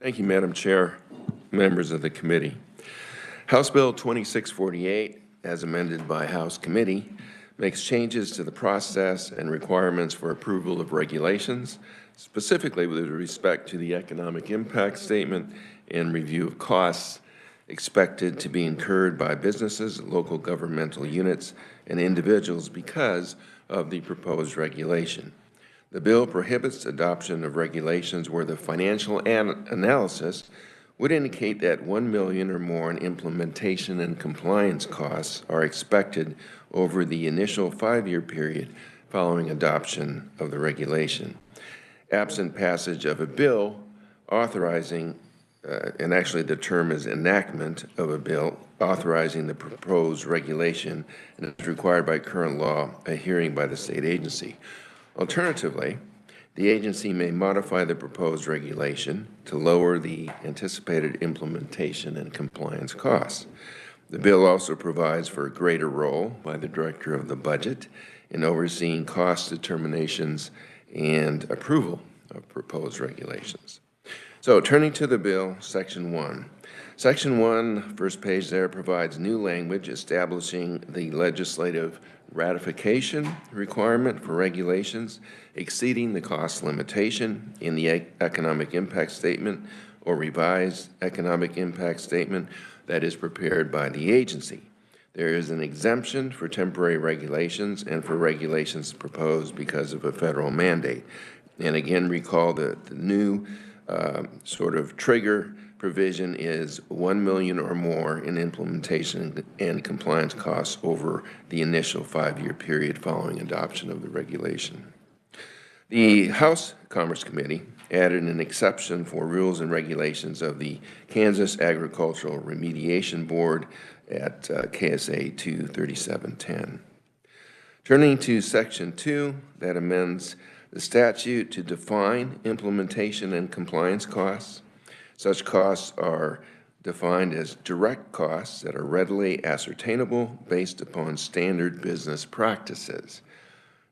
Thank you, Madam Chair, members of the committee. House Bill 2648, as amended by House Committee, makes changes to the process and requirements for approval of regulations, specifically with respect to the economic impact statement and review of costs expected to be incurred by businesses, local governmental units, and individuals because of the proposed regulation. The bill prohibits adoption of regulations where the financial analysis would indicate that $1 million or more in implementation and compliance costs are expected over the initial 5-year period following adoption of the regulation. Absent passage of a bill authorizing, and actually the term is enactment of a bill authorizing the proposed regulation, and it's required by current law a hearing by the state agency. Alternatively, the agency may modify the proposed regulation to lower the anticipated implementation and compliance costs. The bill also provides for a greater role by the Director of the Budget in overseeing cost determinations and approval of proposed regulations. So, turning to the bill, Section 1. Section 1, first page there, provides new language establishing the legislative ratification requirement for regulations exceeding the cost limitation in the economic impact statement or revised economic impact statement that is prepared by the agency. There is an exemption for temporary regulations and for regulations proposed because of a federal mandate. And again, recall that the new sort of trigger provision is $1 million or more in implementation and compliance costs over the initial 5-year period following adoption of the regulation. The House Commerce Committee added an exception for rules and regulations of the Kansas Agricultural Remediation Board at KSA 23710. Turning to Section 2, that amends the statute to define implementation and compliance costs. Such costs are defined as direct costs that are readily ascertainable based upon standard business practices.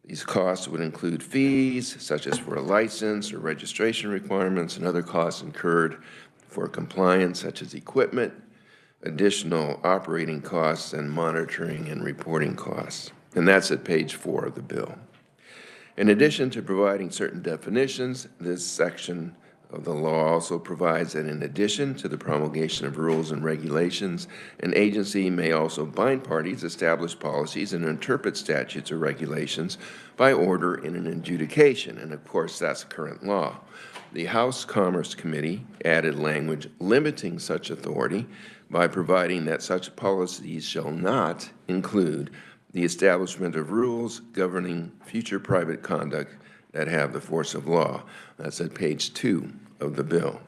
These costs would include fees, such as for a license or registration requirements, and other costs incurred for compliance, such as equipment, additional operating costs, and monitoring and reporting costs. And that's at page 4 of the bill. In addition to providing certain definitions, this section of the law also provides that in addition to the promulgation of rules and regulations, an agency may also bind parties, establish policies, and interpret statutes or regulations by order in an adjudication, and of course that's current law. The House Commerce Committee added language limiting such authority by providing that such policies shall not include the establishment of rules governing future private conduct that have the force of law. That's at page 2 of the bill.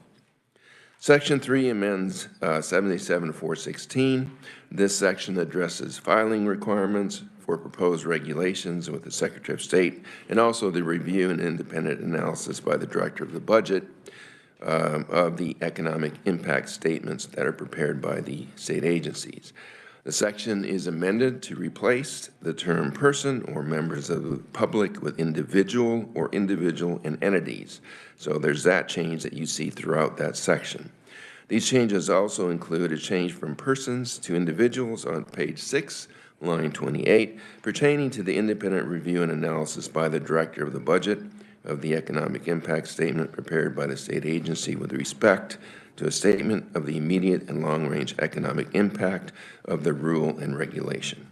Section 3 amends 77-416. This section addresses filing requirements for proposed regulations with the Secretary of State, and also the review and independent analysis by the Director of the Budget of the economic impact statements that are prepared by the state agencies. The section is amended to replace the term person or members of the public with individual or individual and entities. So there's that change that you see throughout that section. These changes also include a change from persons to individuals on page 6, line 28, pertaining to the independent review and analysis by the Director of the Budget of the economic impact statement prepared by the state agency with respect to a statement of the immediate and long-range economic impact of the rule and regulation.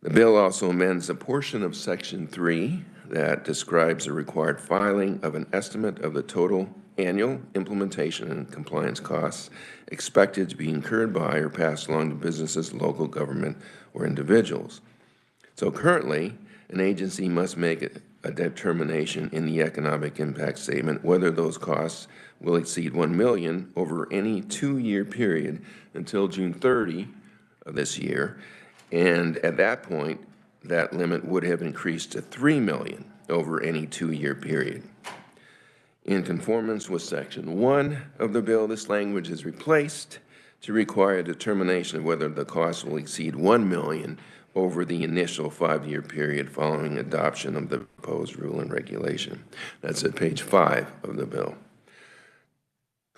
The bill also amends a portion of Section 3 that describes the required filing of an estimate of the total annual implementation and compliance costs expected to be incurred by or passed along to businesses, local government, or individuals. So currently, an agency must make a determination in the economic impact statement whether those costs will exceed $1 million over any 2-year period until June 30 of this year, and at that point, that limit would have increased to $3 million over any 2-year period. In conformance with Section 1 of the bill, this language is replaced to require a determination of whether the cost will exceed $1 million over the initial 5-year period following adoption of the proposed rule and regulation. That's at page 5 of the bill.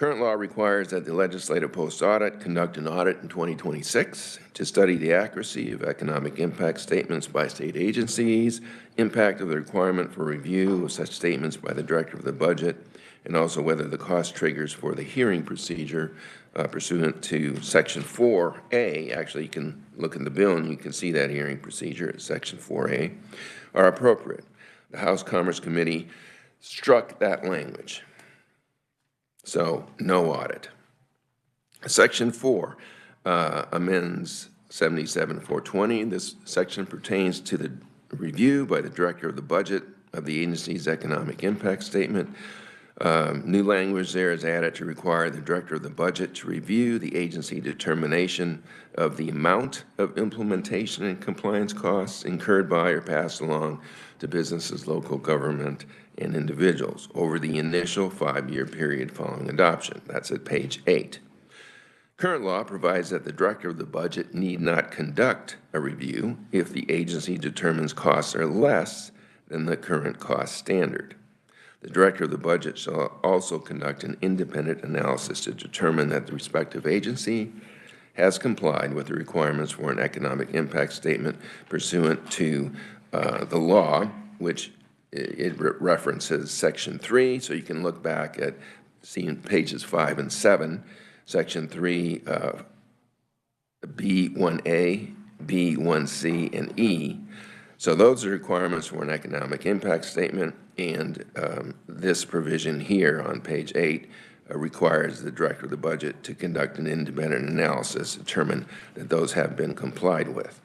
Current law requires that the legislative post-audit conduct an audit in 2026 to study the accuracy of economic impact statements by state agencies, impact of the requirement for review of such statements by the director of the budget, and also whether the cost triggers for the hearing procedure pursuant to Section 4A, actually you can look in the bill and you can see that hearing procedure at Section 4A, are appropriate. The House Commerce Committee struck that language. So, no audit. Section 4 amends 77-420. This section pertains to the review by the director of the budget of the agency's economic impact statement. New language there is added to require the director of the budget to review the agency determination of the amount of implementation and compliance costs incurred by or passed along to businesses, local government, and individuals over the initial 5-year period following adoption. That's at page 8. Current law provides that the director of the budget need not conduct a review if the agency determines costs are less than the current cost standard. The director of the budget shall also conduct an independent analysis to determine that the respective agency has complied with the requirements for an economic impact statement pursuant to the law, which it references Section 3, so you can look back at seeing pages 5 and 7, Section 3, B1A, B1C, and E. So those are requirements for an economic impact statement, and this provision here on page 8 requires the director of the budget to conduct an independent analysis to determine that those have been complied with.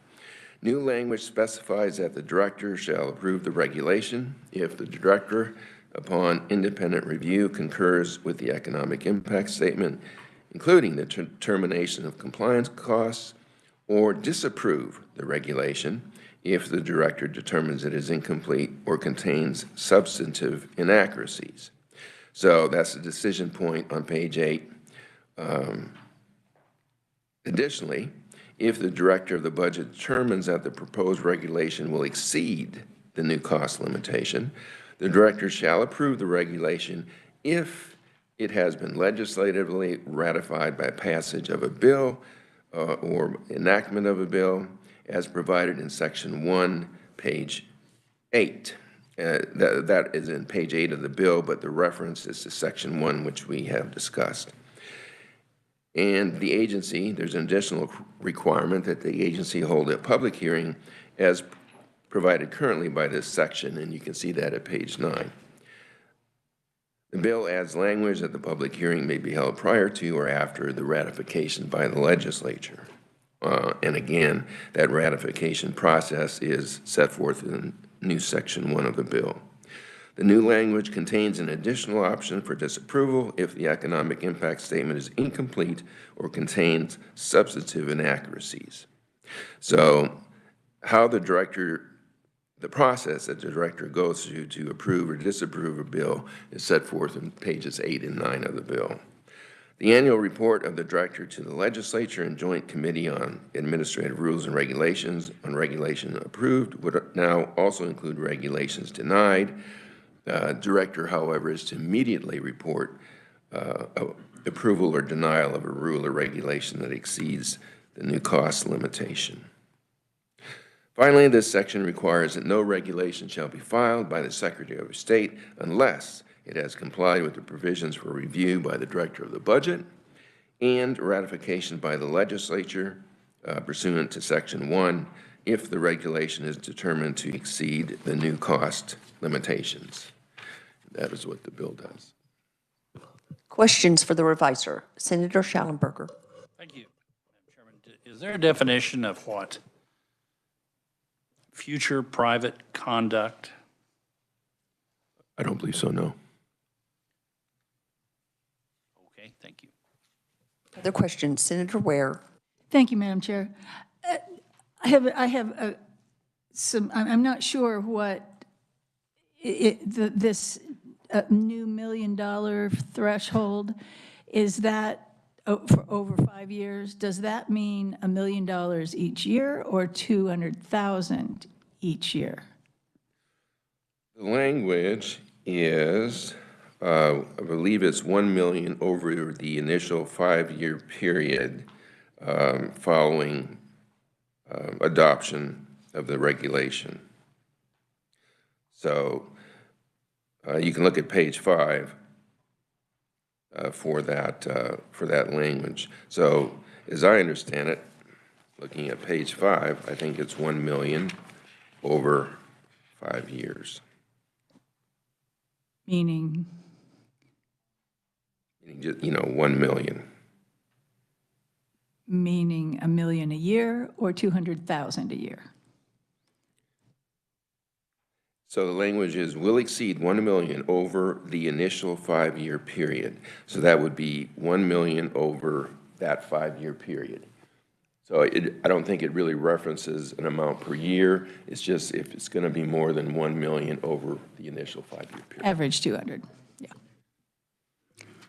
New language specifies that the director shall approve the regulation if the director, upon independent review, concurs with the economic impact statement, including the determination of compliance costs, or disapprove the regulation if the director determines it is incomplete or contains substantive inaccuracies. So that's the decision point on page 8. Additionally, if the director of the budget determines that the proposed regulation will exceed the new cost limitation, the director shall approve the regulation if it has been legislatively ratified by passage of a bill or enactment of a bill as provided in Section 1, page 8. That is in page 8 of the bill, but the reference is to Section 1, which we have discussed. And the agency, there's an additional requirement that the agency hold a public hearing as provided currently by this section, and you can see that at page 9. The bill adds language that the public hearing may be held prior to or after the ratification by the legislature. And again, that ratification process is set forth in new Section 1 of the bill. The new language contains an additional option for disapproval if the economic impact statement is incomplete or contains substantive inaccuracies. So how the process that the director goes through to approve or disapprove a bill is set forth in pages 8 and 9 of the bill. The annual report of the director to the legislature and joint committee on administrative rules and regulations on regulation approved would now also include regulations denied. Director, however, is to immediately report approval or denial of a rule or regulation that exceeds the new cost limitation. Finally, this section requires that no regulation shall be filed by the Secretary of State unless it has complied with the provisions for review by the director of the budget and ratification by the legislature pursuant to Section 1 if the regulation is determined to exceed the new cost limitations. That is what the bill does. Questions for the revisor? Senator Schallenberger. Thank you, Madam Chairman. Is there a definition of what future private conduct? I don't believe so, no. Okay, thank you. Other questions? Senator Ware. Thank you, Madam Chair. I have some. I'm not sure what this new $1 million threshold is. That for over 5 years? Does that mean $1 million each year or $200,000 each year? The language is I believe it's 1 million over the initial 5-year period following adoption of the regulation. So you can look at page 5 for that language. So as I understand it, looking at page 5, I think it's 1 million over 5 years. Meaning, You know, 1 million. meaning $1 million a year or 200,000 a year? So the language is will exceed 1 million over the initial 5-year period. So that would be 1 million over that 5-year period. So I don't think it really references an amount per year. It's just if it's going to be more than 1 million over the initial 5-year period. Average 200, yeah.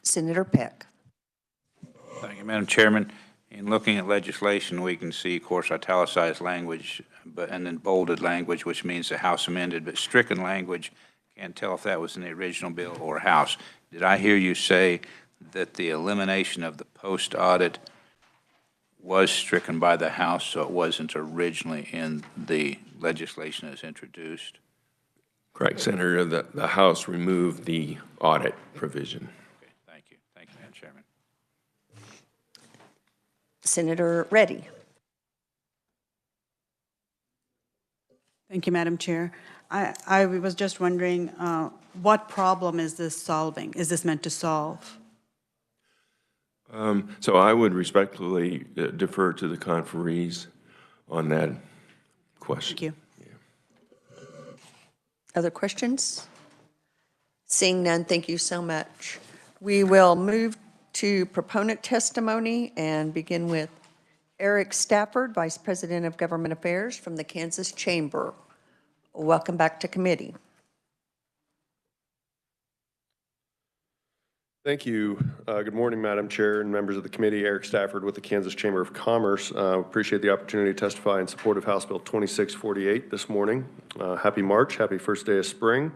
Senator Peck. Thank you, Madam Chairman. In looking at legislation, we can see, of course, italicized language, and then bolded language, which means the House amended, but stricken language, can't tell if that was in the original bill or House. Did I hear you say that the elimination of the post-audit was stricken by the House, so it wasn't originally in the legislation as introduced? Correct, Senator. The House removed the audit provision. Okay, thank you. Thank you, Madam Chairman. Senator Reddy. Thank you, Madam Chair. I was just wondering, what problem is this solving? Is this meant to solve? So I would respectfully defer to the conferees on that question. Thank you. Other questions? Seeing none, thank you so much. We will move to proponent testimony and begin with Eric Stafford, Vice President of Government Affairs from the Kansas Chamber. Welcome back to committee. Thank you. Good morning, Madam Chair and members of the committee. Eric Stafford with the Kansas Chamber of Commerce. Appreciate the opportunity to testify in support of House Bill 2648 this morning. Happy March. Happy first day of spring.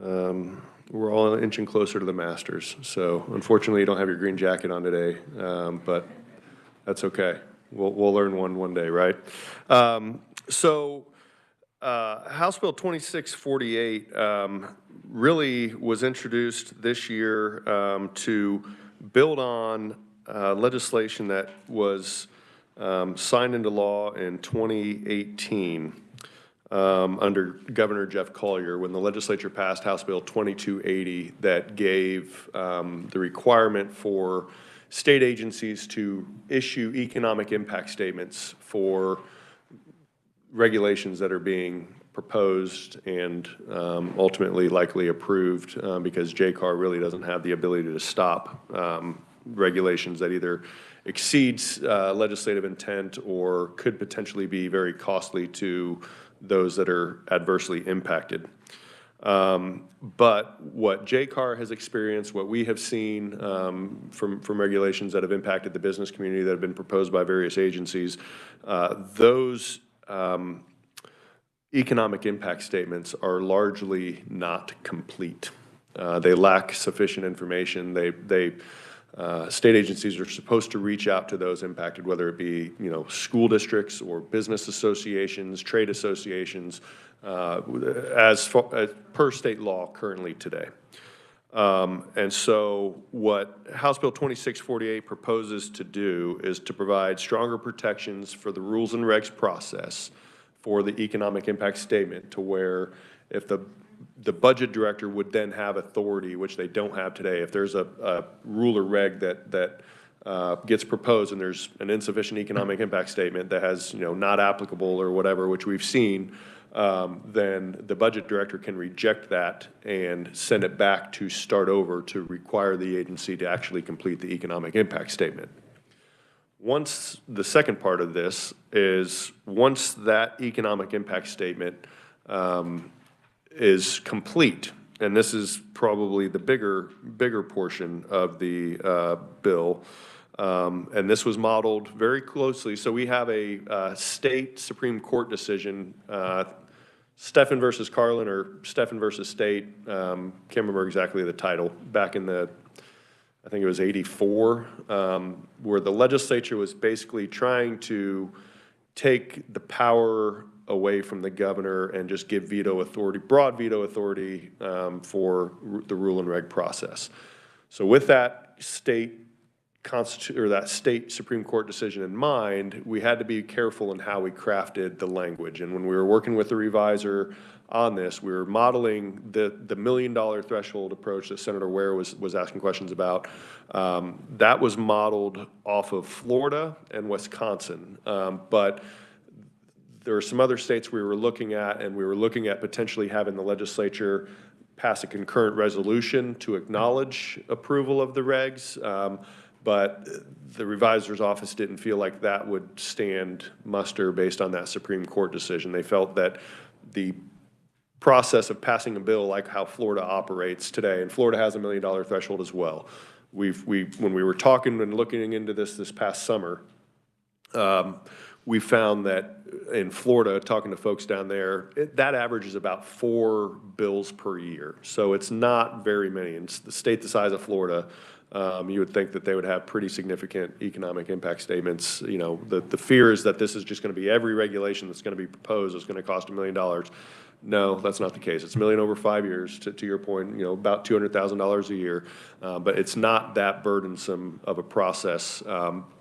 We're all inching closer to the Masters. So unfortunately, you don't have your green jacket on today, but that's okay. We'll learn one day, right? House Bill 2648 really was introduced this year to build on legislation that was signed into law in 2018 under Governor Jeff Collier when the legislature passed House Bill 2280 that gave the requirement for state agencies to issue economic impact statements for regulations that are being proposed and ultimately likely approved because JCAR really doesn't have the ability to stop regulations that either exceeds legislative intent or could potentially be very costly to those that are adversely impacted. But what JCAR has experienced, what we have seen from regulations that have impacted the business community that have been proposed by various agencies, those economic impact statements are largely not complete. They lack sufficient information. State agencies are supposed to reach out to those impacted, whether it be school districts or business associations, trade associations, as per state law currently today. And so what House Bill 2648 proposes to do is to provide stronger protections for the rules and regs process for the economic impact statement, to where if the budget director would then have authority, which they don't have today, if there's a rule or reg that gets proposed and there's an insufficient economic impact statement that has not applicable or whatever, which we've seen, then the budget director can reject that and send it back to start over to require the agency to actually complete the economic impact statement. Once the second part of this is once that economic impact statement is complete, and this is probably the bigger portion of the bill, and this was modeled very closely. So we have a state Supreme Court decision Stephan versus Carlin or Stephan versus State, can't remember exactly the title, back in the, I think it was 84, where the legislature was basically trying to take the power away from the governor and just give veto authority, broad veto authority for the rule and reg process. So with that state that state Supreme Court decision in mind, we had to be careful in how we crafted the language. And when we were working with the reviser on this, we were modeling the $1 million threshold approach that Senator Ware was asking questions about. That was modeled off of Florida and Wisconsin. But there are some other states we were looking at, and we were looking at potentially having the legislature pass a concurrent resolution to acknowledge approval of the regs. But the revisor's office didn't feel like that would stand muster based on that Supreme Court decision. They felt that the process of passing a bill like how Florida operates today, and Florida has $1 million threshold as well. When we were talking and looking into this past summer, we found that in Florida, talking to folks down there, that average is about 4 bills per year. So it's not very many. In the state the size of Florida, you would think that they would have pretty significant economic impact statements. You know, the fear is that this is just going to be every regulation that's going to be proposed is going to cost $1 million. No, that's not the case. It's $1 million over 5 years, to your point, you know, about $200,000 a year. But it's not that burdensome of a process.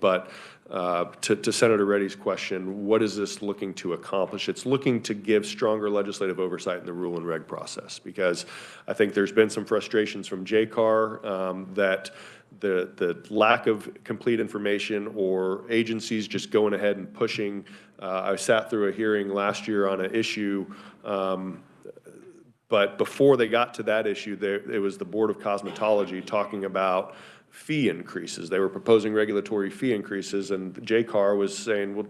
But to Senator Reddy's question, what is this looking to accomplish? It's looking to give stronger legislative oversight in the rule and reg process, because I think there's been some frustrations from JCAR that the lack of complete information or agencies just going ahead and pushing. I sat through a hearing last year on an issue, but before they got to that issue, it was the Board of Cosmetology talking about fee increases. They were proposing regulatory fee increases, and JCAR was saying, well,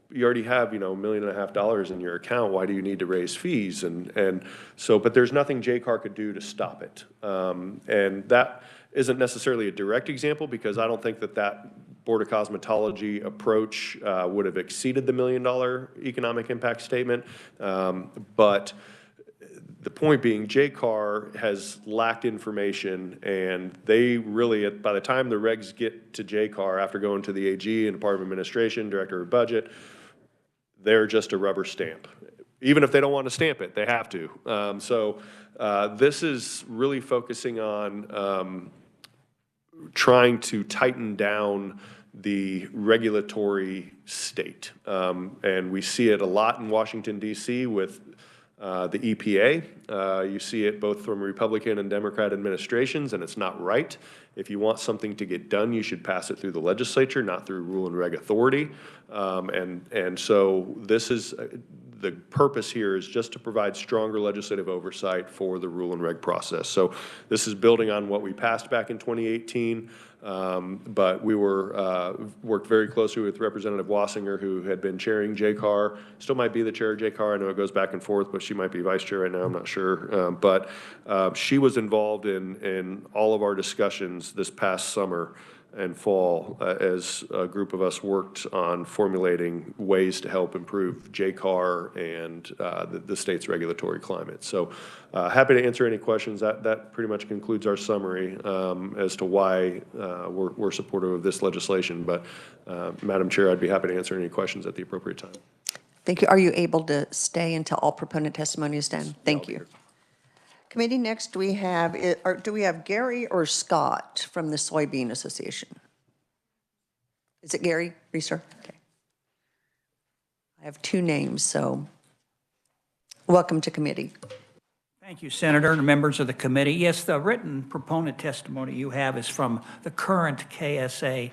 you already have, you know, $1.5 million in your account. Why do you need to raise fees? And so, but there's nothing JCAR could do to stop it. And that isn't necessarily a direct example, because I don't think that Board of Cosmetology approach would have exceeded the $1 million economic impact statement. But the point being, JCAR has lacked information, and they really, by the time the regs get to JCAR, after going to the AG and Department of Administration, Director of Budget, they're just a rubber stamp. Even if they don't want to stamp it, they have to. So this is really focusing on trying to tighten down the regulatory state. And we see it a lot in Washington, D.C. with the EPA. You see it both from Republican and Democrat administrations, and it's not right. If you want something to get done, you should pass it through the legislature, not through rule and reg authority. And so this is, the purpose here is just to provide stronger legislative oversight for the rule and reg process. So this is building on what we passed back in 2018. But we worked very closely with Representative Wassinger, who had been chairing JCAR, still might be the chair of JCAR. I know it goes back and forth, but she might be vice chair right now, I'm not sure. But she was involved in all of our discussions this past summer and fall as a group of us worked on formulating ways to help improve JCAR and the state's regulatory climate. So happy to answer any questions. That pretty much concludes our summary as to why we're supportive of this legislation. But Madam Chair, I'd be happy to answer any questions at the appropriate time. Thank you. Are you able to stay until all proponent testimony is done? Thank you. Committee, next do we have Gary or Scott from the Soybean Association? Is it Gary Reeser? Okay. I have 2 names, so welcome to committee. Thank you, Senator, and members of the committee. Yes, the written proponent testimony you have is from the current KSA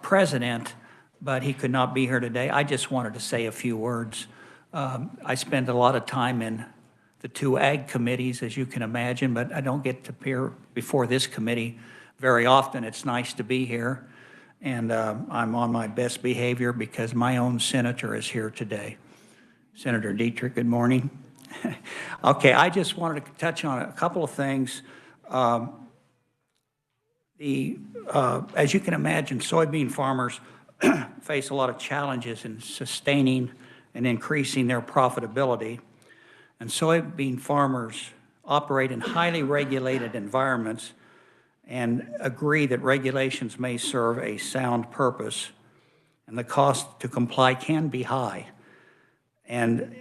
president, but he could not be here today. I just wanted to say a few words. I spend a lot of time in the 2 ag committees, as you can imagine, but I don't get to appear before this committee very often. It's nice to be here, and I'm on my best behavior because my own senator is here today. Senator Dietrich, good morning. Okay, I just wanted to touch on a couple of things. As you can imagine, soybean farmers face a lot of challenges in sustaining and increasing their profitability. and soybean farmers operate in highly regulated environments and agree that regulations may serve a sound purpose, and the cost to comply can be high. And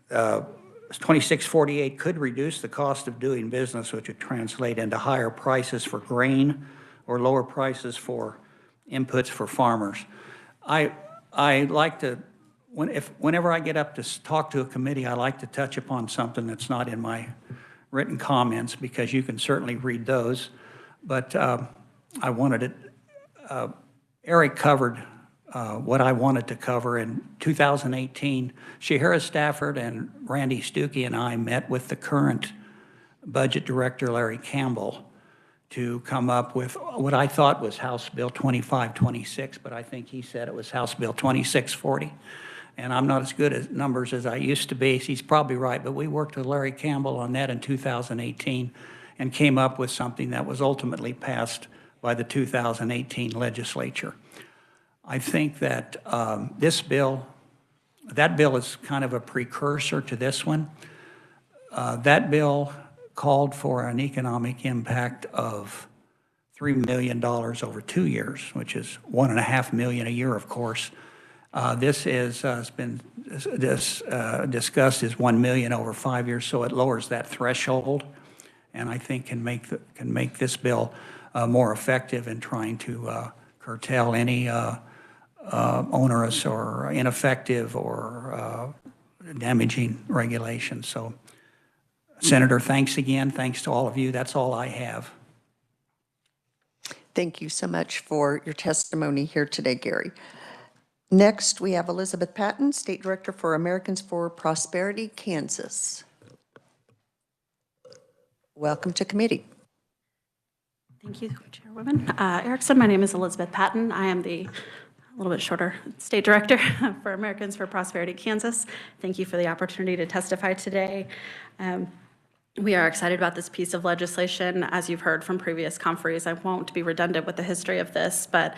2648 could reduce the cost of doing business, which would translate into higher prices for grain or lower prices for inputs for farmers. I like to, whenever I get up to talk to a committee, I like to touch upon something that's not in my written comments, because you can certainly read those. But I wanted it, Eric covered what I wanted to cover. In 2018, Shahira Stafford and Randy Stuckey and I met with the current budget director, Larry Campbell, to come up with what I thought was House Bill 2526, but I think he said it was House Bill 2640. And I'm not as good at numbers as I used to be. He's probably right, but we worked with Larry Campbell on that in 2018 and came up with something that was ultimately passed by the 2018 legislature. I think that that bill is kind of a precursor to this one. That bill called for an economic impact of $3 million over 2 years, which is $1.5 million a year, of course. This has been discussed as $1 million over 5 years, so it lowers that threshold, and I think can make this bill more effective in trying to curtail any onerous or ineffective or damaging regulations. So, Senator, thanks again. Thanks to all of you. That's all I have. Thank you so much for your testimony here today, Gary. Next, we have Elizabeth Patton, State Director for Americans for Prosperity, Kansas. Welcome to committee. Thank you, Chairwoman. Eric said my name is Elizabeth Patton. I am the a little bit shorter State Director for Americans for Prosperity, Kansas. Thank you for the opportunity to testify today. We are excited about this piece of legislation. As you've heard from previous conferees, I won't be redundant with the history of this, but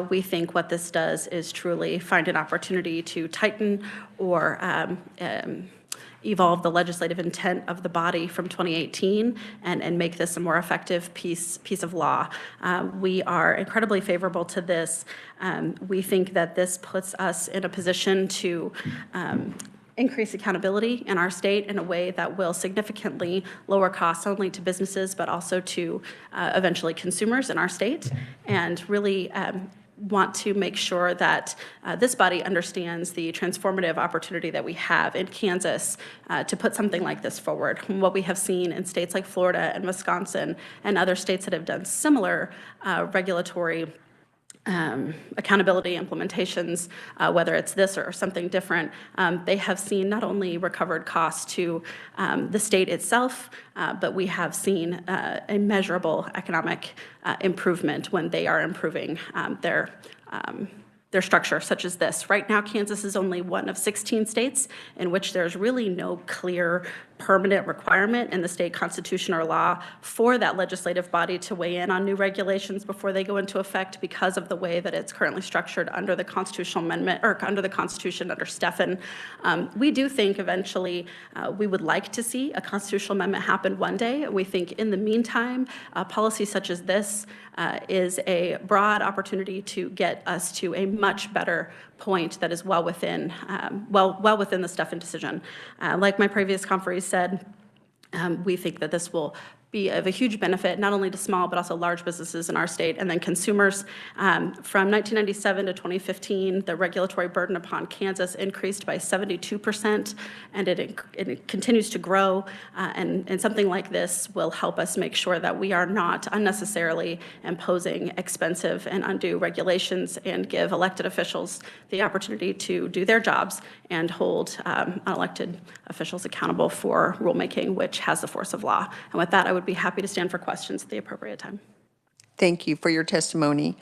we think what this does is truly find an opportunity to tighten or evolve the legislative intent of the body from 2018 and make this a more effective piece of law. We are incredibly favorable to this. We think that this puts us in a position to increase accountability in our state in a way that will significantly lower costs not only to businesses but also to eventually consumers in our state, and really want to make sure that this body understands the transformative opportunity that we have in Kansas to put something like this forward. What we have seen in states like Florida and Wisconsin and other states that have done similar regulatory accountability implementations, whether it's this or something different, they have seen not only recovered costs to the state itself, but we have seen a measurable economic improvement when they are improving their structure, such as this. Right now, Kansas is only one of 16 states in which there's really no clear permanent requirement in the state constitution or law for that legislative body to weigh in on new regulations before they go into effect, because of the way that it's currently structured under the constitutional amendment or under the Constitution under Stephan. We do think eventually we would like to see a constitutional amendment happen one day. We think in the meantime, policy such as this is a broad opportunity to get us to a much better point that is well within the Stephan decision. Like my previous conferees said, we think that this will be of a huge benefit, not only to small, but also large businesses in our state, and then consumers. From 1997 to 2015, the regulatory burden upon Kansas increased by 72%, and it continues to grow, and something like this will help us make sure that we are not unnecessarily imposing expensive and undue regulations, and give elected officials the opportunity to do their jobs and hold unelected officials accountable for rulemaking, which has the force of law. And with that, I would be happy to stand for questions at the appropriate time. Thank you for your testimony.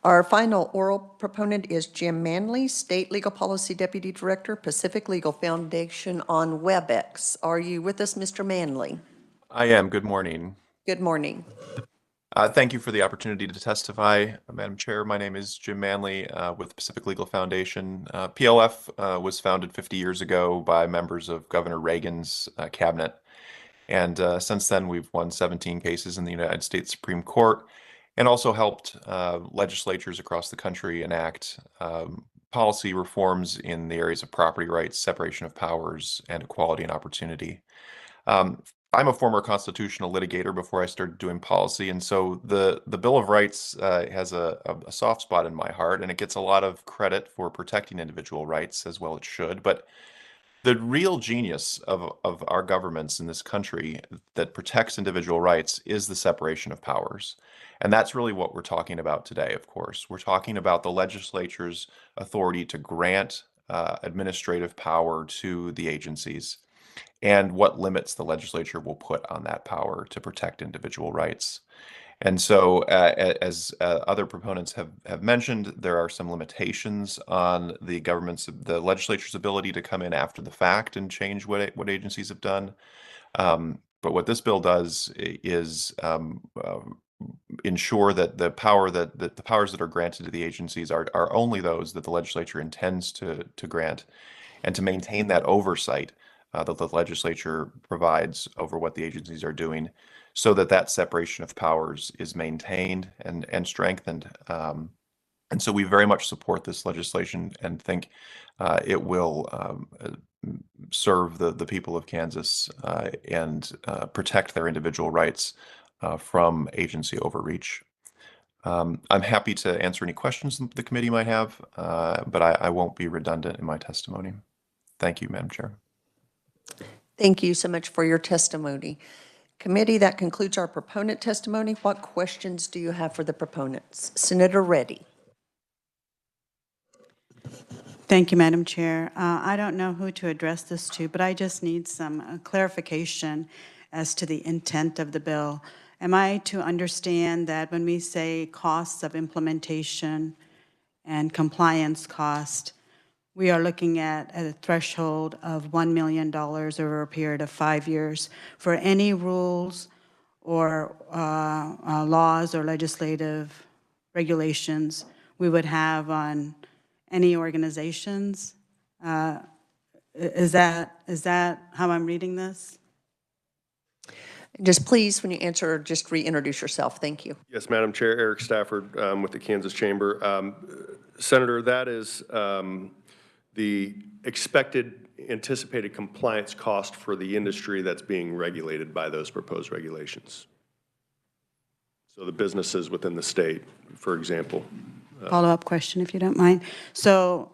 Our final oral proponent is Jim Manley, State Legal Policy Deputy Director, Pacific Legal Foundation on WebEx. Are you with us, Mr. Manley? I am. Good morning. Good morning. Thank you for the opportunity to testify, Madam Chair. My name is Jim Manley with Pacific Legal Foundation. PLF was founded 50 years ago by members of Governor Reagan's cabinet. And since then, we've won 17 cases in the United States Supreme Court and also helped legislatures across the country enact policy reforms in the areas of property rights, separation of powers, and equality and opportunity. I'm a former constitutional litigator before I started doing policy, and so the Bill of Rights has a soft spot in my heart, and it gets a lot of credit for protecting individual rights, as well it should. But the real genius of our governments in this country that protects individual rights is the separation of powers. And that's really what we're talking about today, of course. We're talking about the legislature's authority to grant administrative power to the agencies and what limits the legislature will put on that power to protect individual rights. And so, as other proponents have mentioned, there are some limitations on the legislature's ability to come in after the fact and change what agencies have done. But what this bill does is ensure that the powers that are granted to the agencies are only those that the legislature intends to grant, and to maintain that oversight that the legislature provides over what the agencies are doing, so that that separation of powers is maintained and strengthened. And so we very much support this legislation and think it will serve the people of Kansas and protect their individual rights from agency overreach. I'm happy to answer any questions that the committee might have, but I won't be redundant in my testimony. Thank you, Madam Chair. Thank you so much for your testimony. Committee, that concludes our proponent testimony. What questions do you have for the proponents? Senator Reddy. Thank you, Madam Chair. I don't know who to address this to, but I just need some clarification as to the intent of the bill. Am I to understand that when we say costs of implementation and compliance cost, we are looking at a threshold of $1 million over a period of 5 years for any rules or laws or legislative regulations we would have on any organizations? Is that how I'm reading this? Just please, when you answer, just reintroduce yourself. Thank you. Yes, Madam Chair, Eric Stafford with the Kansas Chamber. Senator, that is the anticipated compliance cost for the industry that's being regulated by those proposed regulations. So the businesses within the state, for example. Follow-up question, if you don't mind. So,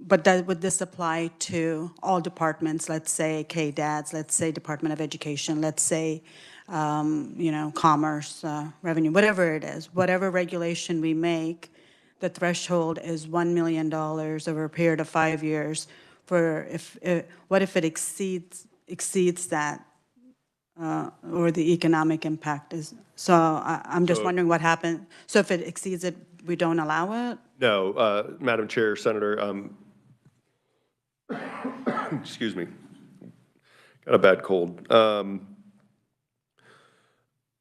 but would this apply to all departments, let's say KDADS, let's say Department of Education, let's say, Commerce, Revenue, whatever it is, whatever regulation we make, the threshold is $1 million over a period of 5 years. What if it exceeds that, or the economic impact is? So I'm just wondering what happened. So if it exceeds it, we don't allow it? No, Madam Chair, Senator, excuse me, got a bad cold.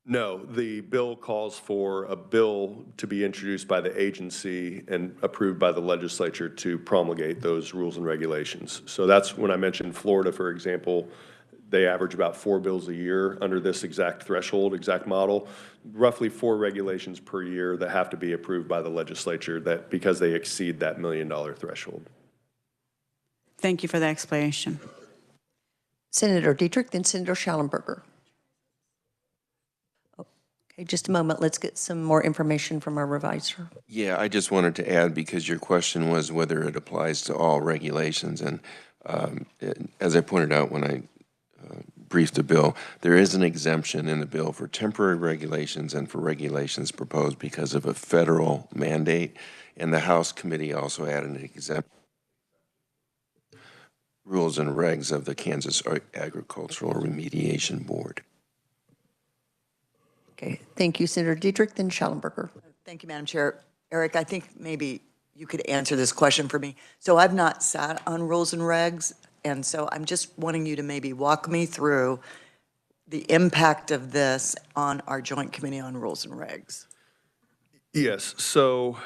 No, the bill calls for a bill to be introduced by the agency and approved by the legislature to promulgate those rules and regulations. So that's when I mentioned Florida, for example, they average about 4 bills a year under this exact threshold, exact model, roughly 4 regulations per year that have to be approved by the legislature because they exceed that $1 million threshold. Thank you for the explanation. Senator Dietrich, then Senator Schallenberger. Okay, just a moment. Let's get some more information from our revisor. Yeah, I just wanted to add, because your question was whether it applies to all regulations. And as I pointed out when I briefed the bill, there is an exemption in the bill for temporary regulations and for regulations proposed because of a federal mandate. And the House committee also added an exemption. Rules and regs of the Kansas Agricultural Remediation Board. Okay, thank you, Senator Dietrich, then Schallenberger. Thank you, Madam Chair. Eric, I think maybe you could answer this question for me. So I've not sat on rules and regs, and so I'm just wanting you to maybe walk me through the impact of this on our Joint Committee on Rules and Regs? Yes, so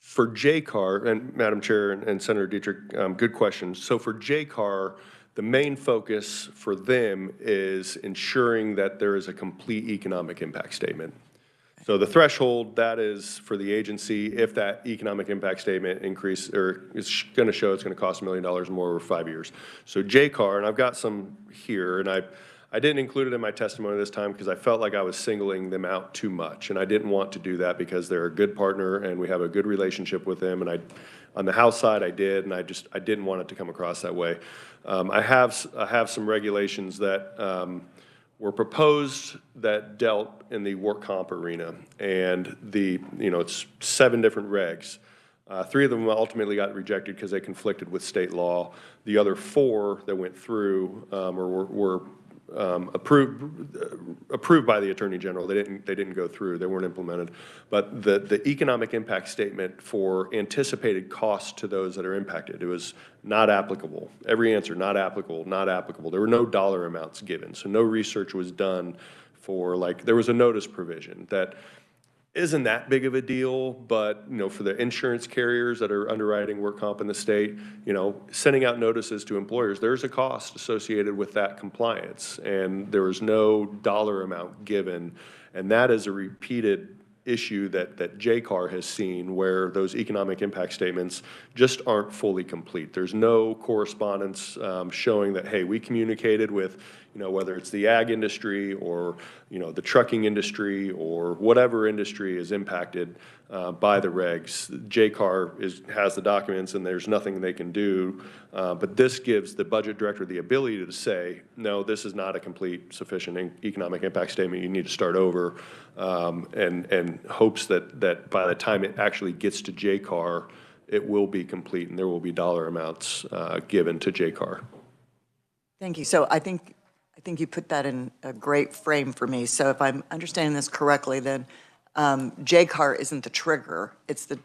for JCAR, and Madam Chair and Senator Dietrich, good question. So for JCAR, the main focus for them is ensuring that there is a complete economic impact statement. So the threshold, that is for the agency, if that economic impact statement increase, or is going to show it's going to cost $1 million more over 5 years. So JCAR, and I've got some here, and I didn't include it in my testimony this time because I felt like I was singling them out too much, and I didn't want to do that because they're a good partner and we have a good relationship with them, and on the House side I did, and I didn't want it to come across that way. I have some regulations that were proposed that dealt in the work comp arena, and it's 7 different regs. 3 of them ultimately got rejected because they conflicted with state law. The other 4 that went through or were approved by the Attorney General. They didn't go through. They weren't implemented. But the economic impact statement for anticipated costs to those that are impacted, it was not applicable. Every answer, not applicable, not applicable. There were no dollar amounts given. So no research was done for, like, there was a notice provision that isn't that big of a deal, but, for the insurance carriers that are underwriting work comp in the state, sending out notices to employers, there's a cost associated with that compliance, and there was no dollar amount given, and that is a repeated issue that JCAR has seen, where those economic impact statements just aren't fully complete. There's no correspondence showing that, hey, we communicated with, whether it's the ag industry or, the trucking industry or whatever industry is impacted by the regs. JCAR has the documents and there's nothing they can do, but this gives the budget director the ability to say, no, this is not a complete, sufficient economic impact statement, you need to start over, and hopes that by the time it actually gets to JCAR, it will be complete and there will be dollar amounts given to JCAR. Thank you. So I think you put that in a great frame for me. So if I'm understanding this correctly, then JCAR isn't the trigger, it's the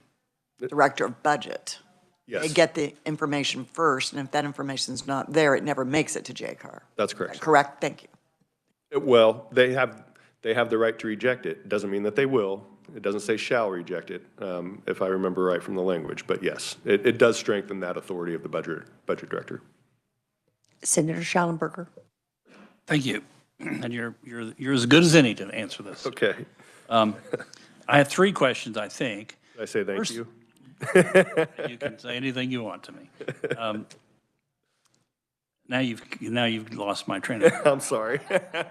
director of budget. Yes. They get the information first, and if that information's not there, it never makes it to JCAR. That's correct. Is that correct? Thank you. Well, they have the right to reject it. It doesn't mean that they will. It doesn't say shall reject it, if I remember right from the language. But yes, it does strengthen that authority of the budget director. Senator Schallenberger. Thank you. And you're as good as any to answer this. Okay. I have 3 questions, I think. Did I say thank First, you? You can say anything you want to me. Now you've lost my train of thought. I'm sorry. I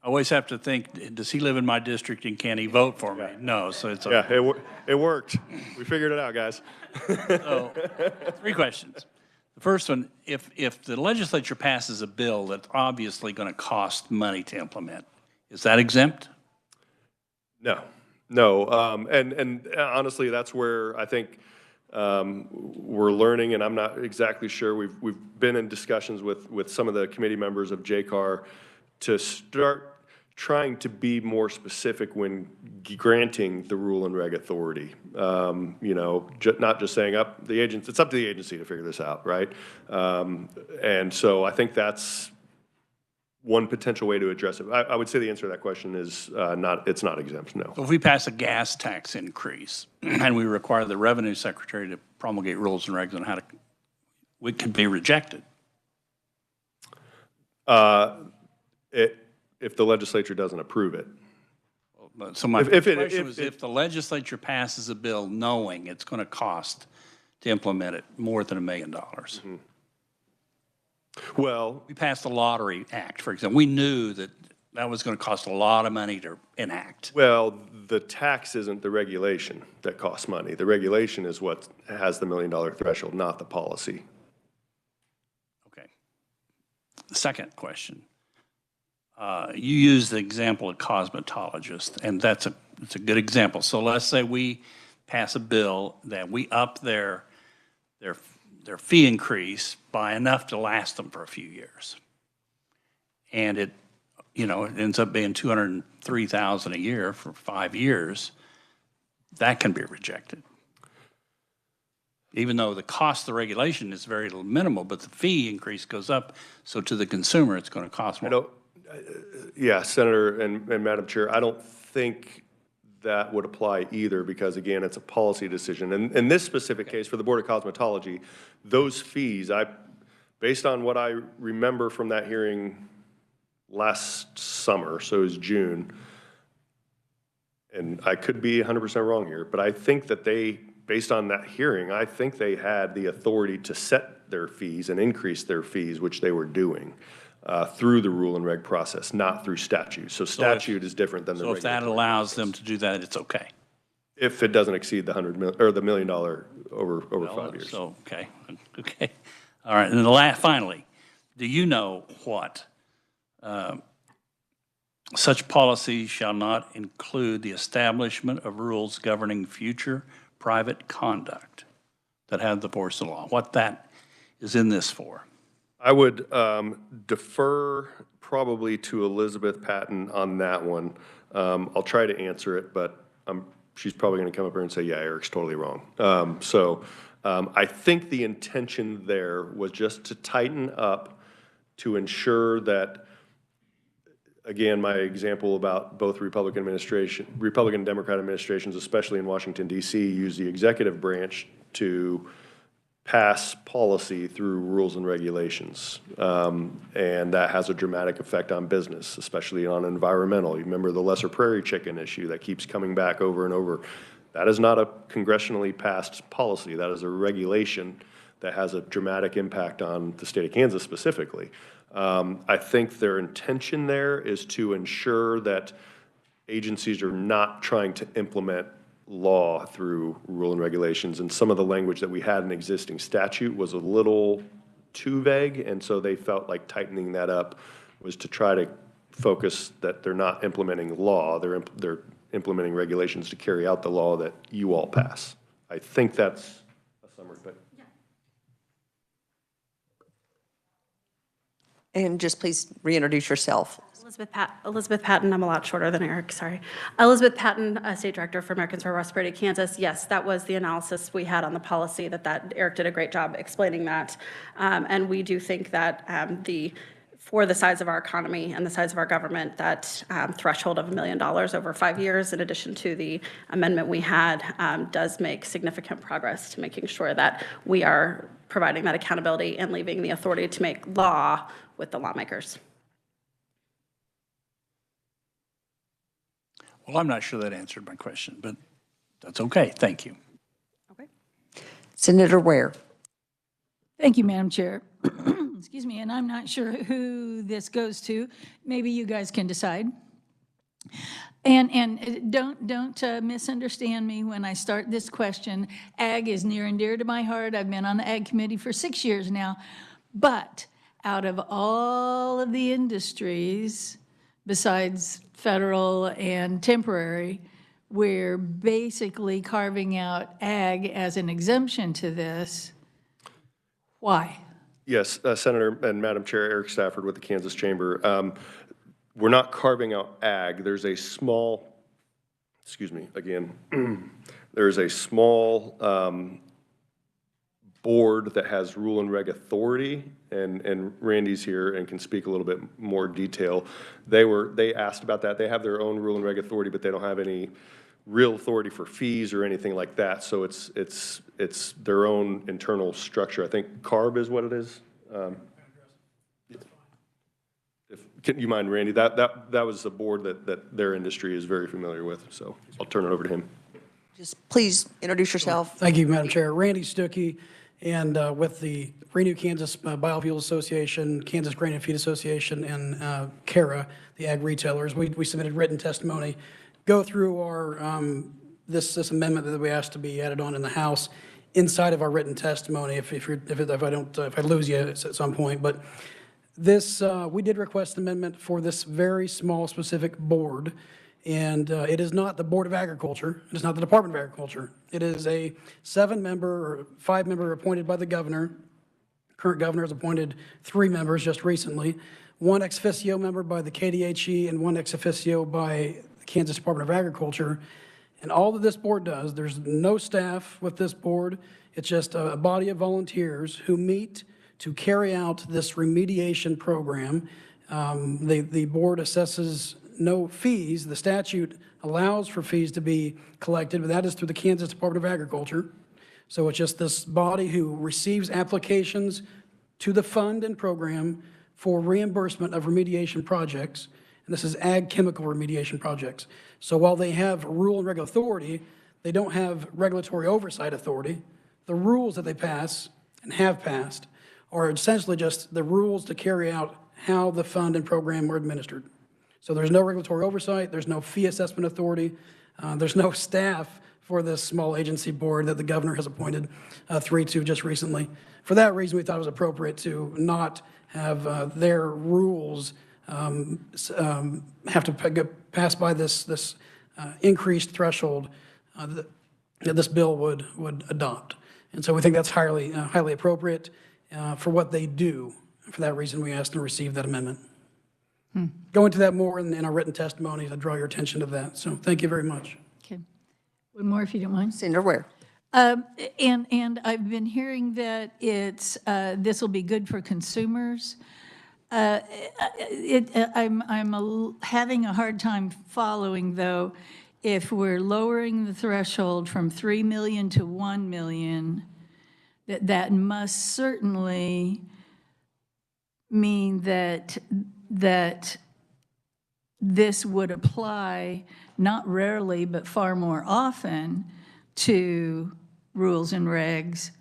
always have to think, does he live in my district and can he vote for me? No, so it's Yeah, it worked. We figured it out, guys. So, 3 questions. The first one, if the legislature passes a bill that's obviously going to cost money to implement, is that exempt? No. And honestly, that's where I think we're learning, and I'm not exactly sure. We've been in discussions with some of the committee members of JCAR to start trying to be more specific when granting the rule and reg authority. Not just saying it's up to the agency to figure this out, right? And so I think that's one potential way to address it. I would say the answer to that question is it's not exempt, no. So if we pass a gas tax increase and we require the revenue secretary to promulgate rules and regs on how it could be rejected. If the legislature doesn't approve it. So my question was, if the legislature passes a bill knowing it's going to cost to implement it more than $1 million. Mm-hmm. Well, we passed the Lottery Act, for example. We knew that was going to cost a lot of money to enact. Well, the tax isn't the regulation that costs money. The regulation is what has the $1 million threshold, not the policy. Okay. The second question. You used the example of cosmetologist, and it's a good example. So let's say we pass a bill that we up their fee increase by enough to last them for a few years. And it ends up being $203,000 a year for 5 years. That can be rejected. Even though the cost of the regulation is very minimal, but the fee increase goes up, so to the consumer, it's going to cost more. Yeah, Senator and Madam Chair, I don't think that would apply either, because again, it's a policy decision. And in this specific case, for the Board of Cosmetology, those fees, based on what I remember from that hearing last summer, so it was June, and I could be 100% wrong here, but I think that based on that hearing, I think they had the authority to set their fees and increase their fees, which they were doing through the rule and reg process, not through statute. So statute is different than the So if that regulatory allows process. them to do that, it's okay? If it doesn't exceed the $100 million, or the $1 million over 5 years. So, okay. All right, and then finally, do you know what such policy shall not include the establishment of rules governing future private conduct that have the force of law? What that is in this for? I would defer probably to Elizabeth Patton on that one. I'll try to answer it, but she's probably going to come up here and say, yeah, Eric's totally wrong. I think the intention there was just to tighten up to ensure that, again, my example about both Republican and Democrat administrations, especially in Washington, D.C., use the executive branch to pass policy through rules and regulations. And that has a dramatic effect on business, especially on environmental. You remember the lesser prairie chicken issue that keeps coming back over and over. That is not a congressionally passed policy. That is a regulation that has a dramatic impact on the state of Kansas specifically. I think their intention there is to ensure that agencies are not trying to implement law through rule and regulations, and some of the language that we had in existing statute was a little too vague, and so they felt like tightening that up was to try to focus that they're not implementing law, they're implementing regulations to carry out the law that you all pass. I think that's a summary, but. And just please reintroduce yourself. Elizabeth Patton, I'm a lot shorter than Eric, sorry. Elizabeth Patton, State Director for Americans for Prosperity Kansas. Yes, that was the analysis we had on the policy, that Eric did a great job explaining that. And we do think that for the size of our economy and the size of our government, that threshold of $1 million over 5 years, in addition to the amendment we had, does make significant progress to making sure that we are providing that accountability and leaving the authority to make law with the lawmakers. Well, I'm not sure that answered my question, but that's okay. Thank you. Okay. Senator Ware. Thank you, Madam Chair. Excuse me, and I'm not sure who this goes to. Maybe you guys can decide. And don't misunderstand me when I start this question. Ag is near and dear to my heart. I've been on the Ag Committee for 6 years now. But out of all of the industries, besides federal and temporary, we're basically carving out ag as an exemption to this. Why? Yes, Senator and Madam Chair, Eric Stafford with the Kansas Chamber. We're not carving out ag. There's a small, excuse me, again, there's a small board that has rule and reg authority, and Randy's here and can speak a little bit more detail. They asked about that. They have their own rule and reg authority, but they don't have any real authority for fees or anything like that. So it's their own internal structure. I think CARB is what it is. Can you mind, Randy? That was a board that their industry is very familiar with. So I'll turn it over to him. Just please introduce yourself. Thank you, Madam Chair. Randy Stuckey, and with the Renew Kansas Biofuel Association, Kansas Grain and Feed Association, and CARA, the ag retailers, we submitted written testimony. Go through our this amendment that we asked to be added on in the House inside of our written testimony. If I lose you at some point, but this we did request an amendment for this very small specific board. And it is not the Board of Agriculture. It is not the Department of Agriculture. It is a 7-member or 5-member appointed by the governor. Current governor has appointed 3 members just recently. 1 ex officio member by the KDHE and 1 ex officio by the Kansas Department of Agriculture. And all that this board does, there's no staff with this board. It's just a body of volunteers who meet to carry out this remediation program. The board assesses no fees. The statute allows for fees to be collected, but that is through the Kansas Department of Agriculture. So it's just this body who receives applications to the fund and program for reimbursement of remediation projects. And this is ag chemical remediation projects. So while they have rule and regulatory authority, they don't have regulatory oversight authority. The rules that they pass and have passed are essentially just the rules to carry out how the fund and program are administered. So there's no regulatory oversight, there's no fee assessment authority, there's no staff for this small agency board that the governor has appointed 3 to just recently. For that reason, we thought it was appropriate to not have their rules have to pass by this increased threshold that this bill would adopt. And so we think that's highly appropriate for what they do. For that reason, we asked to receive that amendment. Go into that more in our written testimony to draw your attention to that. So thank you very much. Okay. One more, if you don't mind. Senator Ware. And I've been hearing that this will be good for consumers. I'm having a hard time following, though, if we're lowering the threshold from 3 million to 1 million, that must certainly mean that this would apply not rarely, but far more often to rules and regs,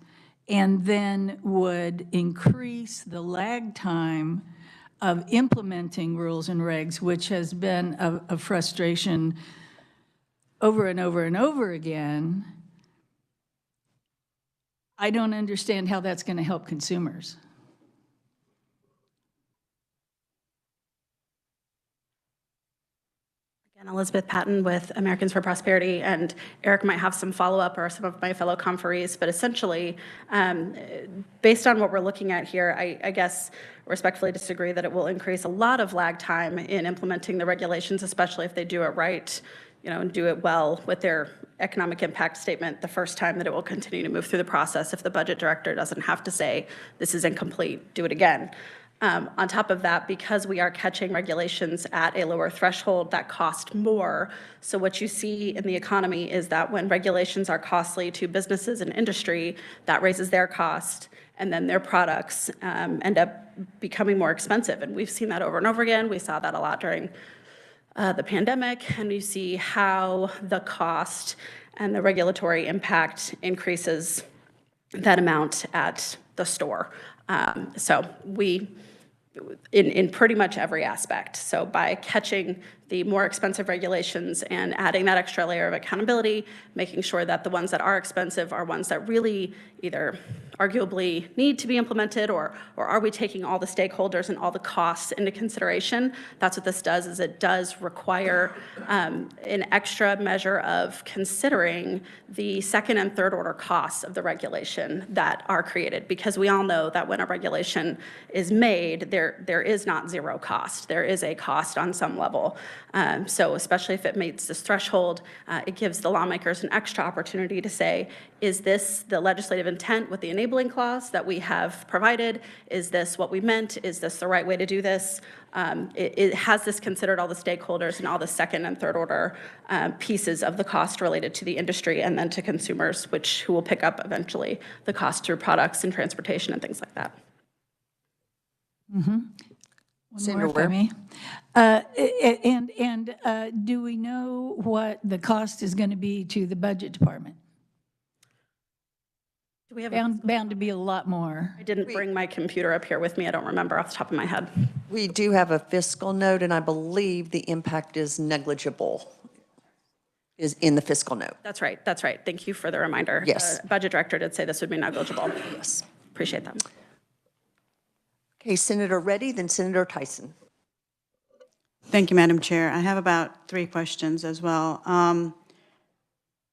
and then would increase the lag time of implementing rules and regs, which has been a frustration over and over and over again. I don't understand how that's going to help consumers. Again, Elizabeth Patton with Americans for Prosperity, and Eric might have some follow-up, or some of my fellow conferees, but essentially, based on what we're looking at here, I guess respectfully disagree that it will increase a lot of lag time in implementing the regulations, especially if they do it right, and do it well with their economic impact statement the first time, that it will continue to move through the process if the budget director doesn't have to say, this is incomplete, do it again. On top of that, because we are catching regulations at a lower threshold that cost more, so what you see in the economy is that when regulations are costly to businesses and industry, that raises their cost, and then their products end up becoming more expensive. And we've seen that over and over again. We saw that a lot during the pandemic, and you see how the cost and the regulatory impact increases that amount at the store. So we, in pretty much every aspect. So by catching the more expensive regulations and adding that extra layer of accountability, making sure that the ones that are expensive are ones that really either arguably need to be implemented, or are we taking all the stakeholders and all the costs into consideration? That's what this does, is it does require an extra measure of considering the second and third order costs of the regulation that are created, because we all know that when a regulation is made, there is not zero cost. There is a cost on some level. So especially if it meets this threshold, it gives the lawmakers an extra opportunity to say, is this the legislative intent with the enabling clause that we have provided? Is this what we meant? Is this the right way to do this? Has this considered all the stakeholders and all the second and third order pieces of the cost related to the industry and then to consumers, who will pick up eventually the cost through products and transportation and things like that. Mm-hmm. Senator More, if I may. And do we know what the cost is going to be to the budget department? Do we have bound to be a lot more. I didn't bring my computer up here with me. I don't remember off the top of my head. We do have a fiscal note, and I believe the impact is negligible, is in the fiscal note. That's right. That's right. Thank you for the reminder. Yes. Budget director did say this would be negligible. Yes. Appreciate that. Okay, Senator Reddy, then Senator Tyson. Thank you, Madam Chair. I have about 3 questions as well.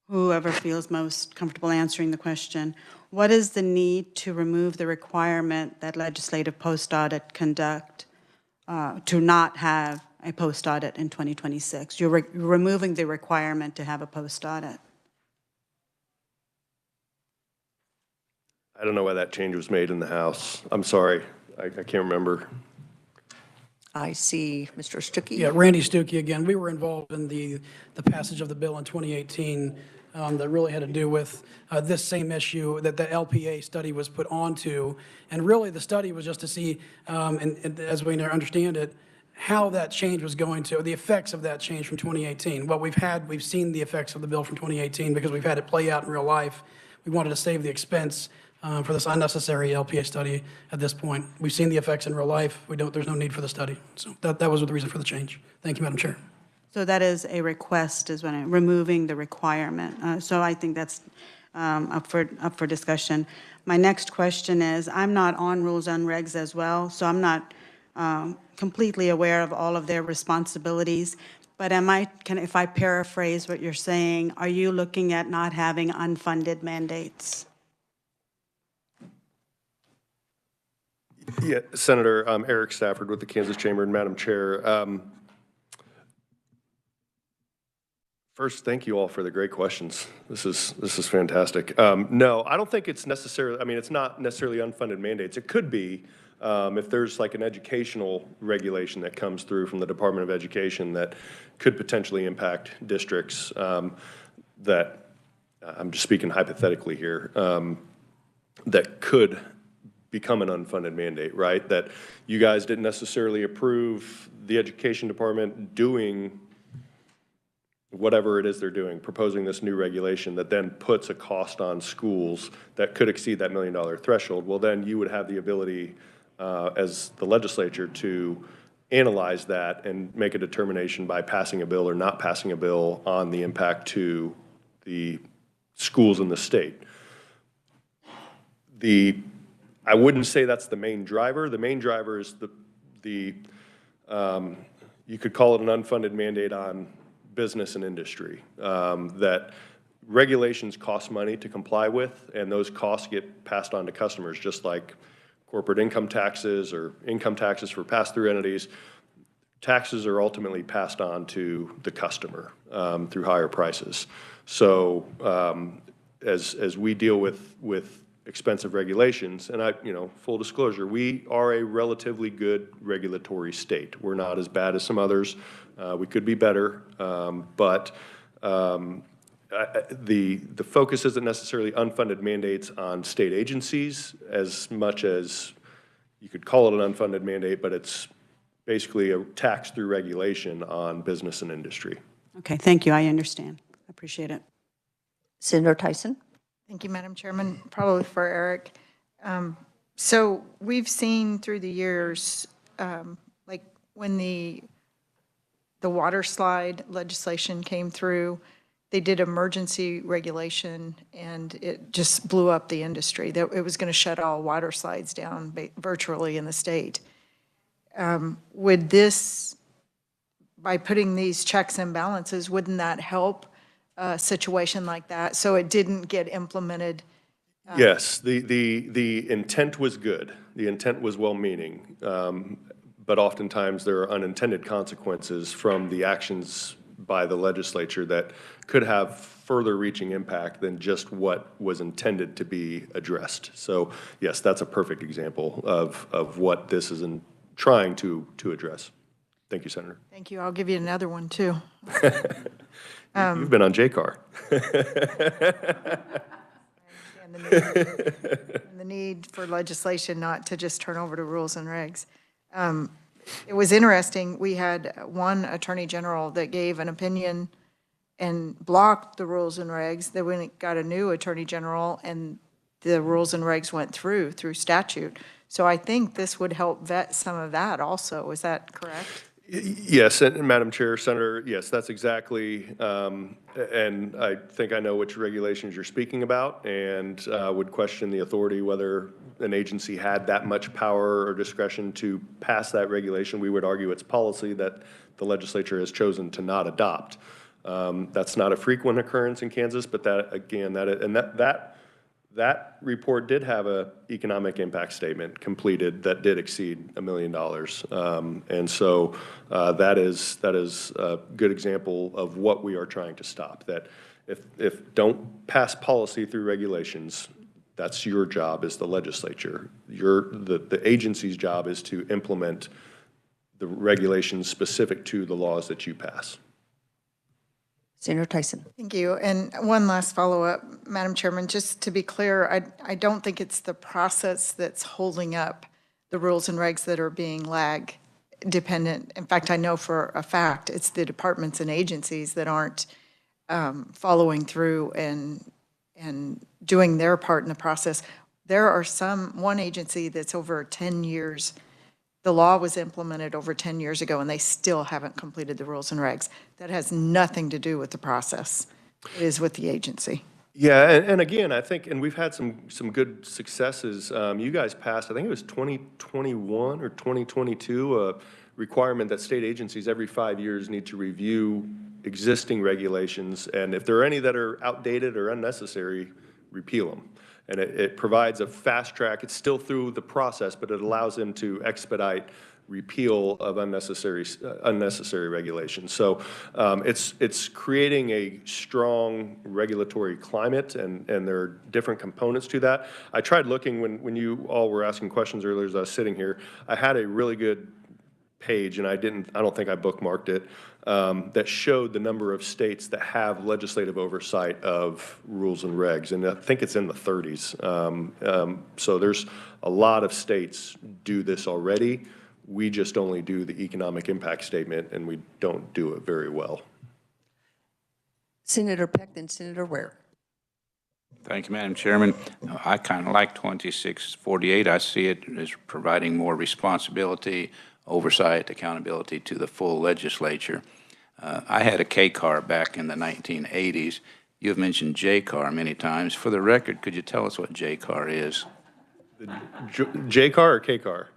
Whoever feels most comfortable answering the question. What is the need to remove the requirement that legislative post-audit conduct, to not have a post-audit in 2026? You're removing the requirement to have a post-audit. I don't know why that change was made in the House. I'm sorry, I can't remember. I see Mr. Stuckey. Yeah, Randy Stuckey again. We were involved in the passage of the bill in 2018 that really had to do with this same issue that the LPA study was put onto. And really, the study was just to see, and as we understand it, how that change was going to, or the effects of that change from 2018. Well, we've seen the effects of the bill from 2018 because we've had it play out in real life. We wanted to save the expense for this unnecessary LPA study at this point. We've seen the effects in real life. There's no need for the study. So that was the reason for the change. Thank you, Madam Chair. So that is a request, is when removing the requirement. So I think that's up for discussion. My next question is, I'm not on rules and regs as well, so I'm not completely aware of all of their responsibilities. But if I paraphrase what you're saying, are you looking at not having unfunded mandates? Yeah, Senator, Eric Stafford with the Kansas Chamber, and Madam Chair. First, thank you all for the great questions. This is fantastic. No, I don't think it's necessarily, it's not necessarily unfunded mandates. It could be if there's like an educational regulation that comes through from the Department of Education that could potentially impact districts that, I'm just speaking hypothetically here, that could become an unfunded mandate, right? That you guys didn't necessarily approve the education department doing whatever it is they're doing, proposing this new regulation that then puts a cost on schools that could exceed that $1 million threshold. Well, then you would have the ability as the legislature to analyze that and make a determination by passing a bill or not passing a bill on the impact to the schools in the state. I wouldn't say that's the main driver. The main driver is you could call it an unfunded mandate on business and industry, that regulations cost money to comply with, and those costs get passed on to customers, just like corporate income taxes or income taxes for pass-through entities. Taxes are ultimately passed on to the customer through higher prices. So as we deal with expensive regulations, and full disclosure, we are a relatively good regulatory state. We're not as bad as some others. We could be better, but the focus isn't necessarily unfunded mandates on state agencies as much as you could call it an unfunded mandate, but it's basically a tax through regulation on business and industry. Okay, thank you. I understand. I appreciate it. Senator Tyson. Thank you, Madam Chairman. Probably for Eric. So we've seen through the years, like when the water slide legislation came through, they did emergency regulation, and it just blew up the industry. It was going to shut all water slides down virtually in the state. Would this, by putting these checks and balances, wouldn't that help a situation like that so it didn't get implemented? Yes, the intent was good. The intent was well-meaning, but oftentimes there are unintended consequences from the actions by the legislature that could have further reaching impact than just what was intended to be addressed. So yes, that's a perfect example of what this is trying to address. Thank you, Senator. Thank you. I'll give you another one, too. You've been on JCAR. And the need for legislation not to just turn over to rules and regs. It was interesting. We had one attorney general that gave an opinion and blocked the rules and regs. Then we got a new attorney general, and the rules and regs went through statute. So I think this would help vet some of that also. Is that correct? Yes, and Madam Chair, Senator, yes, that's exactly, and I think I know which regulations you're speaking about, and would question the authority whether an agency had that much power or discretion to pass that regulation. We would argue it's policy that the legislature has chosen to not adopt. That's not a frequent occurrence in Kansas, but that, again, that report did have an economic impact statement completed that did exceed $1 million. And so that is a good example of what we are trying to stop, that if don't pass policy through regulations, that's your job as the legislature. The agency's job is to implement the regulations specific to the laws that you pass. Senator Tyson. Thank you. And one last follow-up, Madam Chairman, just to be clear, I don't think it's the process that's holding up the rules and regs that are being lag dependent. In fact, I know for a fact it's the departments and agencies that aren't following through and doing their part in the process. There are one agency that's over 10 years. The law was implemented over 10 years ago, and they still haven't completed the rules and regs. That has nothing to do with the process. It is with the agency. Yeah, and again, I think, and we've had some good successes. You guys passed, I think it was 2021 or 2022, a requirement that state agencies every 5 years need to review existing regulations, and if there are any that are outdated or unnecessary, repeal them. And it provides a fast track. It's still through the process, but it allows them to expedite repeal of unnecessary regulations. So it's creating a strong regulatory climate, and there are different components to that. I tried looking when you all were asking questions earlier as I was sitting here. I had a really good page, and I don't think I bookmarked it, that showed the number of states that have legislative oversight of rules and regs, and I think it's in the 30s. So there's a lot of states do this already. We just only do the economic impact statement, and we don't do it very well. Senator Peck, then Senator Ware. Thank you, Madam Chairman. I kind of like 2648. I see it as providing more responsibility, oversight, accountability to the full legislature. I had a K-car back in the 1980s. You've mentioned J-car many times. For the record, could you tell us what J-car is? J-car or K-car?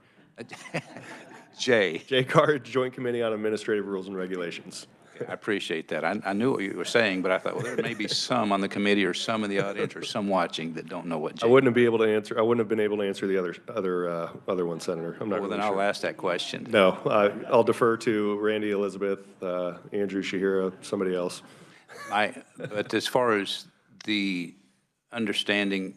J. J-car, Joint Committee on Administrative Rules and Regulations. I appreciate that. I knew what you were saying, but I thought, well, there may be some on the committee or some in the audience or some watching that don't know what J. I wouldn't have been able to answer the other one, Senator. I'm not Well, really then sure. I'll ask that question. No, I'll defer to Randy, Elizabeth, Andrew, Shahira, somebody else. But as far as the understanding,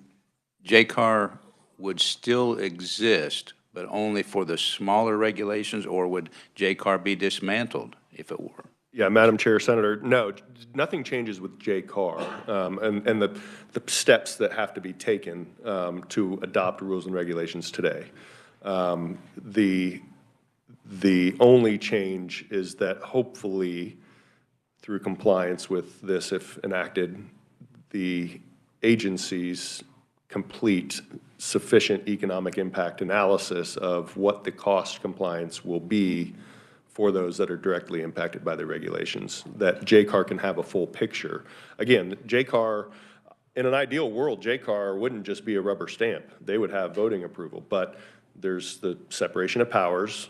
J-car would still exist, but only for the smaller regulations, or would J-car be dismantled if it were? Yeah, Madam Chair, Senator, no, nothing changes with J-car, and the steps that have to be taken to adopt rules and regulations today. The only change is that hopefully, through compliance with this, if enacted, the agencies complete sufficient economic impact analysis of what the cost compliance will be for those that are directly impacted by the regulations, that J-car can have a full picture. Again, J-car, in an ideal world, J-car wouldn't just be a rubber stamp. They would have voting approval, but there's the separation of powers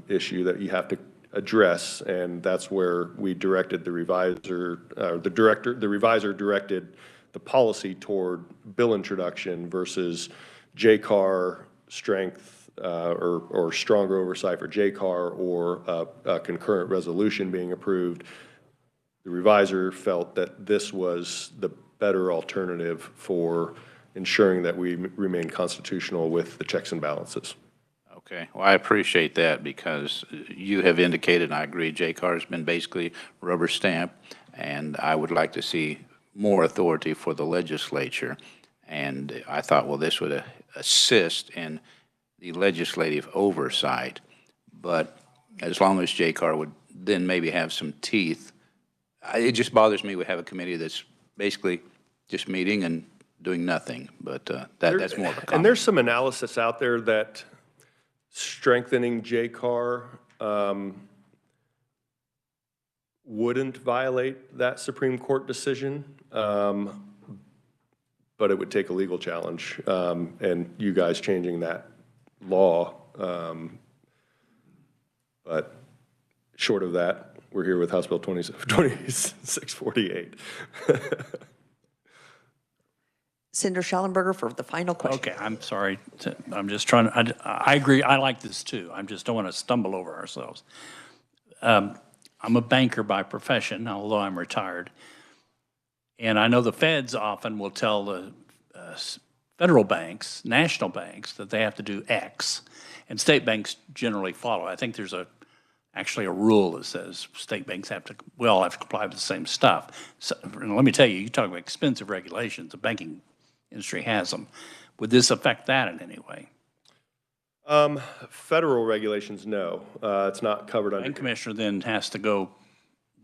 issue that you have to address, and that's where we directed the reviser, the reviser directed the policy toward bill introduction versus J-car strength or stronger oversight for J-car or a concurrent resolution being approved. The reviser felt that this was the better alternative for ensuring that we remain constitutional with the checks and balances. Okay, well, I appreciate that because you have indicated, and I agree, J-car has been basically rubber stamp, and I would like to see more authority for the legislature. And I thought, well, this would assist in the legislative oversight, but as long as J-car would then maybe have some teeth, it just bothers me we have a committee that's basically just meeting and doing nothing, but that's more of a comment. And there's some analysis out there that strengthening J-car wouldn't violate that Supreme Court decision, but it would take a legal challenge, and you guys changing that law. But short of that, we're here with House Bill 2648. Senator Schallenberger for the final question. Okay, I'm sorry. I'm just trying to, I agree, I like this too. I just don't want to stumble over ourselves. I'm a banker by profession, although I'm retired. And I know the feds often will tell the federal banks, national banks, that they have to do X. And state banks generally follow. I think there's a actually a rule that says state banks have to, we all have to comply with the same stuff. So, and let me tell you, you talk about expensive regulations, the banking industry has them. Would this affect that in any way? Federal regulations, no. It's not covered under. Bank commissioner then has to go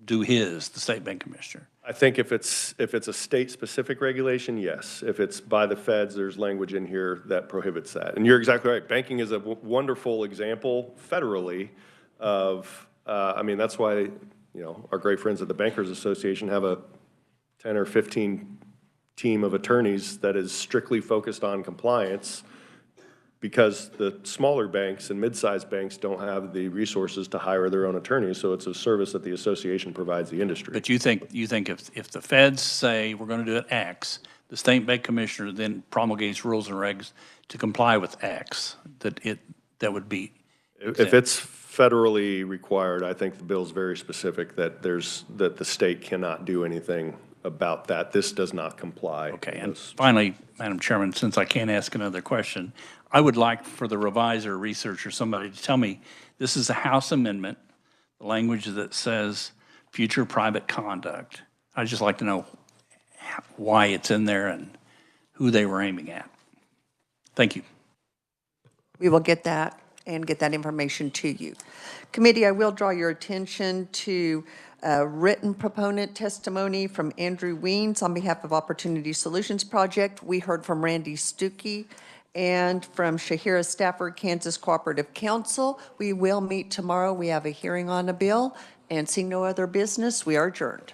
do his, the state bank commissioner. I think if it's a state-specific regulation, yes. If it's by the feds, there's language in here that prohibits that. And you're exactly right. Banking is a wonderful example federally of, I mean, that's why, you know, our great friends at the Bankers Association have a 10 or 15 team of attorneys that is strictly focused on compliance, because the smaller banks and mid-sized banks don't have the resources to hire their own attorneys, so it's a service that the association provides the industry. But you think if the feds say we're going to do it X, the state bank commissioner then promulgates rules and regs to comply with X, that would be exempt. If it's federally required, I think the bill's very specific that that the state cannot do anything about that. This does not comply. Okay, and finally, Madam Chairman, since I can't ask another question, I would like for the reviser, researcher, somebody to tell me, this is a House amendment, the language that says future private conduct. I'd just like to know why it's in there and who they were aiming at. Thank you. We will get that and get that information to you. Committee, I will draw your attention to written proponent testimony from Andrew Weens on behalf of Opportunity Solutions Project. We heard from Randy Stuckey and from Shahira Stafford, Kansas Cooperative Council. We will meet tomorrow. We have a hearing on a bill, and seeing no other business, we are adjourned.